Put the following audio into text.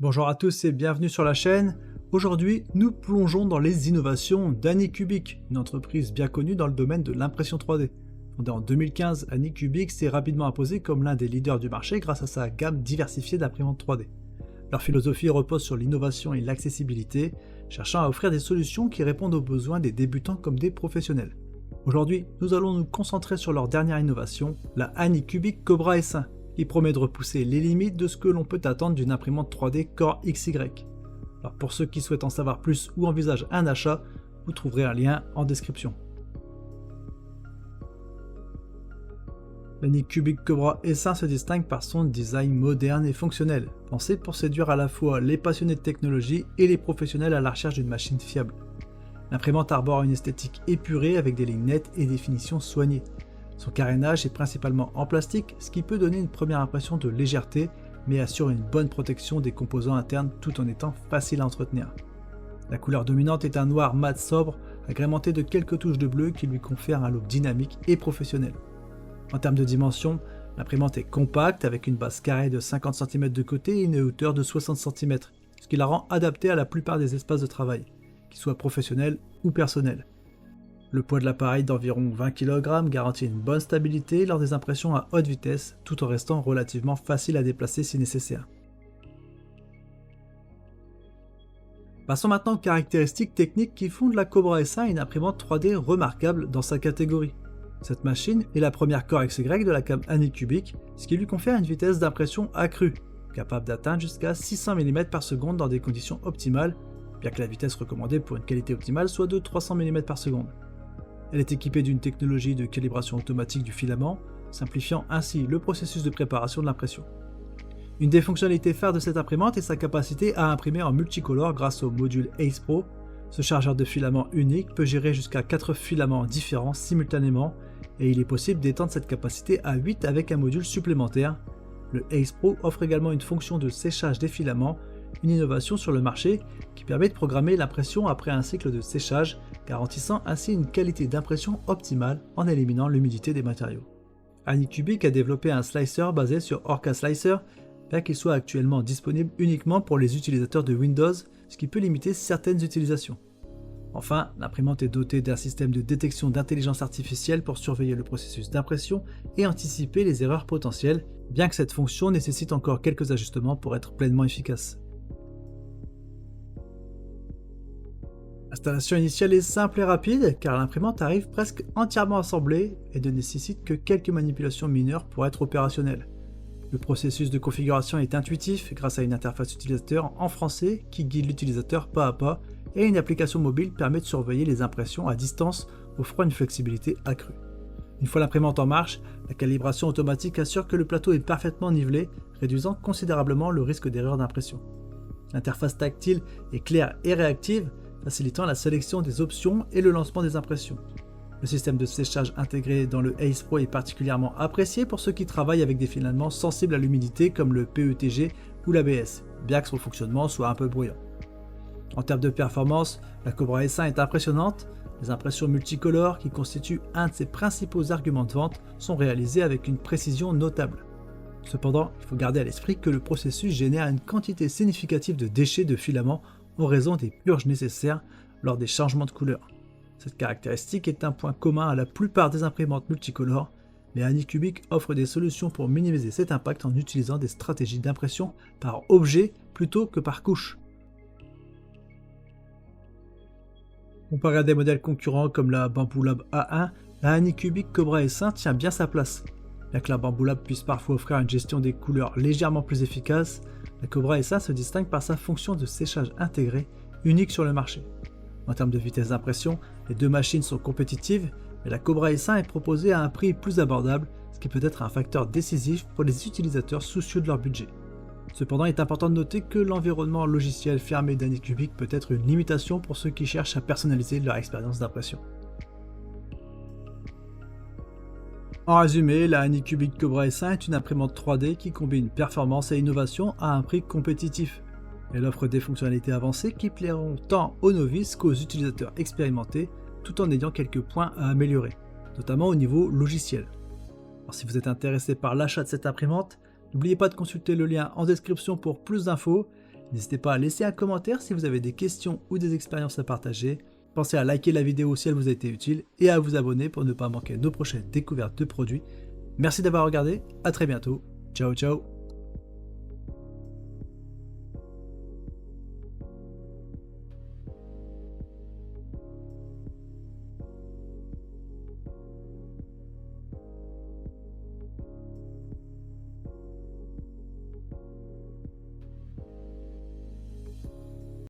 Bonjour à tous et bienvenue sur la chaîne. Aujourd'hui, nous plongeons dans les innovations d'Anycubic, une entreprise bien connue dans le domaine de l'impression 3D. Fondée en 2015, Anycubic s'est rapidement imposé comme l'un des leaders du marché grâce à sa gamme diversifiée d'imprimantes 3D. Leur philosophie repose sur l'innovation et l'accessibilité, cherchant à offrir des solutions qui répondent aux besoins des débutants comme des professionnels. Aujourd'hui, nous allons nous concentrer sur leur dernière innovation, la Anycubic Cobra S1, qui promet de repousser les limites de ce que l'on peut attendre d'une imprimante 3D Core XY. Alors pour ceux qui souhaitent en savoir plus ou envisagent un achat, vous trouverez un lien en description. L'Anycubic Cobra S1 se distingue par son design moderne et fonctionnel, pensé pour séduire à la fois les passionnés de technologie et les professionnels à la recherche d'une machine fiable. L'imprimante arbore une esthétique épurée avec des lignes nettes et des finitions soignées. Son carénage est principalement en plastique, ce qui peut donner une première impression de légèreté, mais assure une bonne protection des composants internes tout en étant facile à entretenir. La couleur dominante est un noir mat sobre, agrémenté de quelques touches de bleu qui lui confèrent un look dynamique et professionnel. En termes de dimension, l'imprimante est compacte avec une base carrée de 50 cm de côté et une hauteur de 60 cm, ce qui la rend adaptée à la plupart des espaces de travail, qu'ils soient professionnels ou personnels. Le poids de l'appareil d'environ 20 kg garantit une bonne stabilité lors des impressions à haute vitesse, tout en restant relativement facile à déplacer si nécessaire. Passons maintenant aux caractéristiques techniques qui font de la Cobra S1 une imprimante 3D remarquable dans sa catégorie. Cette machine est la première Core XY de la gamme Anycubic, ce qui lui confère une vitesse d'impression accrue, capable d'atteindre jusqu'à 600 mm par seconde dans des conditions optimales, bien que la vitesse recommandée pour une qualité optimale soit de 300 mm par seconde. Elle est équipée d'une technologie de calibration automatique du filament, simplifiant ainsi le processus de préparation de l'impression. Une des fonctionnalités phares de cette imprimante est sa capacité à imprimer en multicolore grâce au module Ace Pro. Ce chargeur de filaments unique peut gérer jusqu'à 4 filaments différents simultanément et il est possible d'étendre cette capacité à 8 avec un module supplémentaire. Le Ace Pro offre également une fonction de séchage des filaments, une innovation sur le marché qui permet de programmer l'impression après un cycle de séchage, garantissant ainsi une qualité d'impression optimale en éliminant l'humidité des matériaux. Anycubic a développé un slicer basé sur Orca Slicer, bien qu'il soit actuellement disponible uniquement pour les utilisateurs de Windows, ce qui peut limiter certaines utilisations. Enfin, l'imprimante est dotée d'un système de détection d'intelligence artificielle pour surveiller le processus d'impression et anticiper les erreurs potentielles, bien que cette fonction nécessite encore quelques ajustements pour être pleinement efficace. L'installation initiale est simple et rapide car l'imprimante arrive presque entièrement assemblée et ne nécessite que quelques manipulations mineures pour être opérationnelle. Le processus de configuration est intuitif grâce à une interface utilisateur en français qui guide l'utilisateur pas à pas et une application mobile permet de surveiller les impressions à distance, offrant une flexibilité accrue. Une fois l'imprimante en marche, la calibration automatique assure que le plateau est parfaitement nivelé, réduisant considérablement le risque d'erreur d'impression. L'interface tactile est claire et réactive, facilitant la sélection des options et le lancement des impressions. Le système de séchage intégré dans le Ace Pro est particulièrement apprécié pour ceux qui travaillent avec des filaments sensibles à l'humidité comme le PETG ou l'ABS, bien que son fonctionnement soit un peu bruyant. En termes de performance, la Cobra S1 est impressionnante. Les impressions multicolores, qui constituent un de ses principaux arguments de vente, sont réalisées avec une précision notable. Cependant, il faut garder à l'esprit que le processus génère une quantité significative de déchets de filaments en raison des purges nécessaires lors des changements de couleur. Cette caractéristique est un point commun à la plupart des imprimantes multicolores, mais Anycubic offre des solutions pour minimiser cet impact en utilisant des stratégies d'impression par objet plutôt que par couche. Comparé à des modèles concurrents comme la Bambu Lab A1, la Anycubic Cobra S1 tient bien sa place. Bien que la Bambu Lab puisse parfois offrir une gestion des couleurs légèrement plus efficace, la Cobra S1 se distingue par sa fonction de séchage intégré, unique sur le marché. En termes de vitesse d'impression, les deux machines sont compétitives, mais la Cobra S1 est proposée à un prix plus abordable, ce qui peut être un facteur décisif pour les utilisateurs soucieux de leur budget. Cependant, il est important de noter que l'environnement logiciel fermé d'Anycubic peut être une limitation pour ceux qui cherchent à personnaliser leur expérience d'impression. En résumé, la Anycubic Cobra S1 est une imprimante 3D qui combine performance et innovation à un prix compétitif. Elle offre des fonctionnalités avancées qui plairont tant aux novices qu'aux utilisateurs expérimentés, tout en ayant quelques points à améliorer, notamment au niveau logiciel. Alors, si vous êtes intéressé par l'achat de cette imprimante, n'oubliez pas de consulter le lien en description pour plus d'infos. N'hésitez pas à laisser un commentaire si vous avez des questions ou des expériences à partager. Pensez à liker la vidéo si elle vous a été utile et à vous abonner pour ne pas manquer nos prochaines découvertes de produits. Merci d'avoir regardé, à très bientôt, ciao ciao.